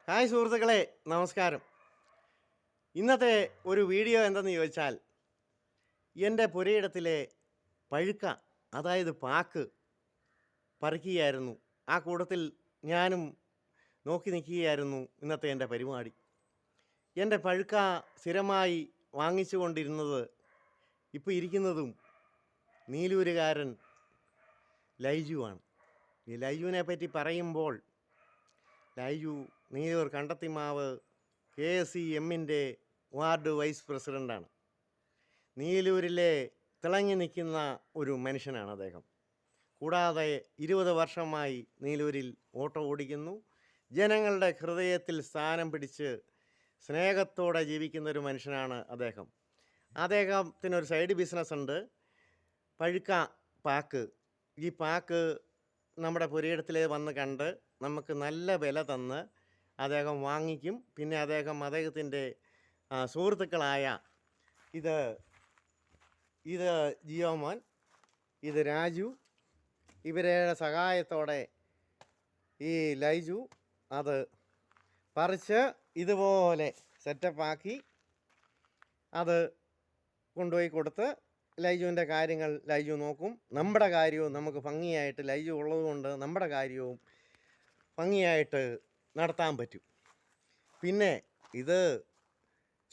Hi സുഹൃത്തുക്കളെ, നമസ്കാരം. ഇന്നത്തെ ഒരു വീഡിയോ എന്തെന്ന് ചോദിച്ചാൽ, എൻ്റെ പുരയിടത്തിലെ പഴുക്ക, അതായത് പാക്ക് പറിക്കുകയായിരുന്നു. ആ കൂട്ടത്തിൽ ഞാനും നോക്കി നിൽക്കുകയായിരുന്നു ഇന്നത്തെ എൻ്റെ പരിപാടി. എൻ്റെ പഴുക്ക സ്ഥിരമായി വാങ്ങിച്ചു കൊണ്ടിരുന്നത്, ഇപ്പോൾ ഇരിക്കുന്നതും നീലൂരുകാരൻ ലൈജുവാണ്. ഈ ലൈജുവിനെ പറ്റി പറയുമ്പോൾ, ലൈജു നീലൂർ കണ്ടത്തിമാവ് KSEMൻ്റെ വാർഡ് വൈസ് പ്രസിഡൻ്റാണ്. നീലൂരിലെ തിളങ്ങി നിൽക്കുന്ന ഒരു മനുഷ്യനാണ് അദ്ദേഹം. കൂടാതെ 20 വർഷമായി നീലൂരിൽ ഓട്ടോ ഓടിക്കുന്നു. ജനങ്ങളുടെ ഹൃദയത്തിൽ സ്ഥാനം പിടിച്ച് സ്നേഹത്തോടെ ജീവിക്കുന്ന ഒരു മനുഷ്യനാണ് അദ്ദേഹം. അദ്ദേഹത്തിനൊരു സൈഡ് ബിസിനസ് ഉണ്ട്, പഴുക്ക പാക്ക്. ഈ പാക്ക് നമ്മുടെ പുരയിടത്തിൽ വന്ന് കണ്ട് നമുക്ക് നല്ല വില തന്ന് അദ്ദേഹം വാങ്ങിക്കും. പിന്നെ അദ്ദേഹത്തിൻ്റെ സുഹൃത്തുക്കളായ ഇത് ജിയോമോൻ, ഇത് രാജു, ഇവരുടെ സഹായത്തോടെ ഈ ലൈജു അത് പറിച്ച് ഇതുപോലെ സെറ്റപ്പാക്കി അത് കൊണ്ടുപോയി കൊടുത്ത് ലൈജുവിൻ്റെ കാര്യങ്ങൾ ലൈജു നോക്കും. നമ്മുടെ കാര്യവും നമുക്ക് ഭംഗിയായിട്ട്, ലൈജു ഉള്ളതുകൊണ്ട് നമ്മുടെ കാര്യവും ഭംഗിയായിട്ട് നടത്താൻ പറ്റും. പിന്നെ ഇത്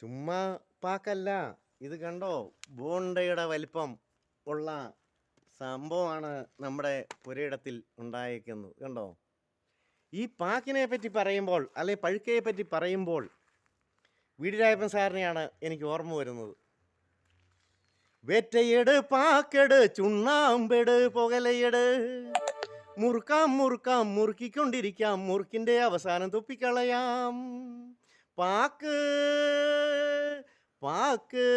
ചുമ്മാ പാക്കല്ല, ഇത് കണ്ടോ, ബോണ്ടയുടെ വലിപ്പം ഉള്ള സംഭവമാണ് നമ്മുടെ പുരയിടത്തിൽ ഉണ്ടായിരിക്കുന്നത്. കണ്ടോ, ഈ പാക്കിനെ പറ്റി പറയുമ്പോൾ, അല്ലെങ്കിൽ പഴുക്കയെ പറ്റി പറയുമ്പോൾ വീടിരായപ്പൻ സാറിനെയാണ് എനിക്ക് ഓർമ്മ വരുന്നത്. വേറ്റയെട് പാക്കെട് ചുണ്ണാമ്പെട് പുകലയെട്, മുറുക്കാം മുറുക്കിക്കൊണ്ടിരിക്കാം, മുറുക്കിൻ്റെ അവസാനം തുപ്പിക്കളയാം. Pack pack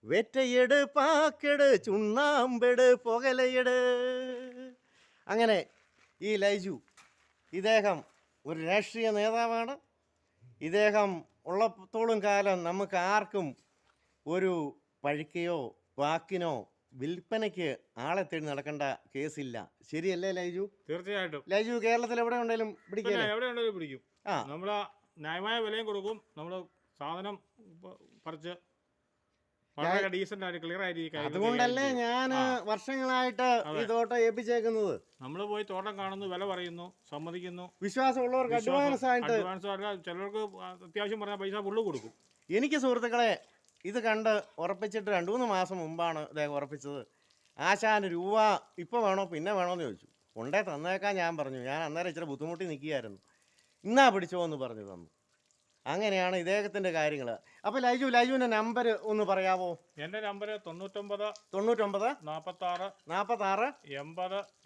വെറ്റയെട് പാക്കെട് ചുണ്ണാമ്പെട് പുകലയെട്. അങ്ങനെ ഈ ലൈജു, ഇദ്ദേഹം ഒരു രാഷ്ട്രീയ നേതാവാണ്. ഇദ്ദേഹം ഉള്ളത്തോളം കാലം നമുക്ക് ആർക്കും ഒരു പഴുക്കയോ പാക്കിനോ വിൽപ്പനയ്ക്ക് ആളെ തേടി നടക്കേണ്ട കേസില്ല. ശരിയല്ലേ ലൈജു? തീർച്ചയായിട്ടും. ലൈജു കേരളത്തിൽ എവിടെ ഉണ്ടെങ്കിലും പിടിക്കും. നമ്മൾ ന്യായമായ വിലയും കൊടുക്കും. നമ്മൾ സാധനം പറിച്ച് വളരെ ഡീസന്റ് ആയിട്ട് ക്ലിയർ ആയിരിക്കും. അതുകൊണ്ടല്ലേ ഞാൻ വർഷങ്ങളായിട്ട് ഈ തോട്ടം ഏൽപ്പിച്ചേക്കുന്നത്. നമ്മൾ പോയി തോട്ടം കാണുന്നു, വില പറയുന്നു, സമ്മതിക്കുന്നു. വിശ്വാസമുള്ളവർക്ക് അഡ്വാൻസ് ആയിട്ട് ചിലർക്ക് അത്യാവശ്യം പറഞ്ഞാൽ പൈസ ഫുള്ള് കൊടുക്കും. എനിക്ക് സുഹൃത്തുക്കളെ, ഇത് കണ്ട് ഉറപ്പിച്ചിട്ട് 2-3 മാസം മുമ്പാണ് അദ്ദേഹം ഉറപ്പിച്ചത്. ആശാന് രൂപ ഇപ്പോൾ വേണോ പിന്നെ വേണോയെന്ന് ചോദിച്ചു. കൊണ്ടേ തന്നേക്കാൻ ഞാൻ പറഞ്ഞു. ഞാൻ അന്നേരം ഇച്ചിരി ബുദ്ധിമുട്ടി നിൽക്കുകയായിരുന്നു. ഇന്നാ പിടിച്ചോ എന്ന് പറഞ്ഞു തന്നു. അങ്ങനെയാണ് ഇദ്ദേഹത്തിൻ്റെ കാര്യങ്ങൾ. അപ്പോൾ ലൈജുവിൻ്റെ നമ്പർ ഒന്ന് പറയാവോ? എൻ്റെ നമ്പർ 99 46 46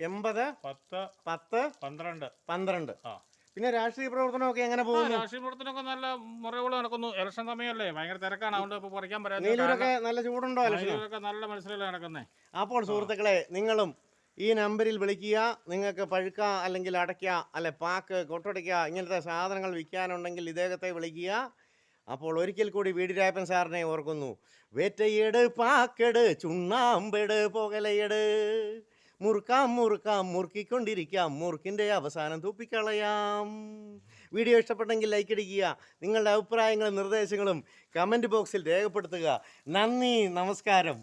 80 10 12. പിന്നെ രാഷ്ട്രീയ പ്രവർത്തനമൊക്കെ എങ്ങനെ പോകുന്നു? രാഷ്ട്രീയ പ്രവർത്തനമൊക്കെ നല്ല മുറയോടെ നടക്കുന്നു. ഇലക്ഷൻ സമയമല്ലേ, ഭയങ്കര തിരക്കാണ്. അതുകൊണ്ട് ഇപ്പോൾ പറിക്കാൻ നീലൂരൊക്കെ നല്ല ചൂടുണ്ടോ? ഇലക്ഷനൊക്കെ നല്ല മനസ്സിലല്ലേ നടക്കുന്നേ. അപ്പോൾ സുഹൃത്തുക്കളെ, നിങ്ങളും ഈ നമ്പറിൽ വിളിക്കുക. നിങ്ങൾക്ക് പഴുക്ക അല്ലെങ്കിൽ അടയ്ക്ക അല്ലെ പാക്ക് കൊട്ടടയ്ക്ക ഇങ്ങനത്തെ സാധനങ്ങൾ വിൽക്കാനുണ്ടെങ്കിൽ ഇദ്ദേഹത്തെ വിളിക്കുക. അപ്പോൾ ഒരിക്കൽ കൂടി വീടിരായപ്പൻ സാറിനെ ഓർക്കുന്നു. വേറ്റയെട് പാക്കെട് ചുണ്ണാമ്പെട് പുകലയെട്, മുറുക്കാം മുറുക്കിക്കൊണ്ടിരിക്കാം, മുറുക്കിൻ്റെ അവസാനം തുപ്പിക്കളയാം. വീഡിയോ ഇഷ്ടപ്പെട്ടെങ്കിൽ ലൈക്ക് അടിക്കുക. നിങ്ങളുടെ അഭിപ്രായങ്ങളും നിർദ്ദേശങ്ങളും കമൻറ്റ് ബോക്സിൽ രേഖപ്പെടുത്തുക. നന്ദി, നമസ്കാരം.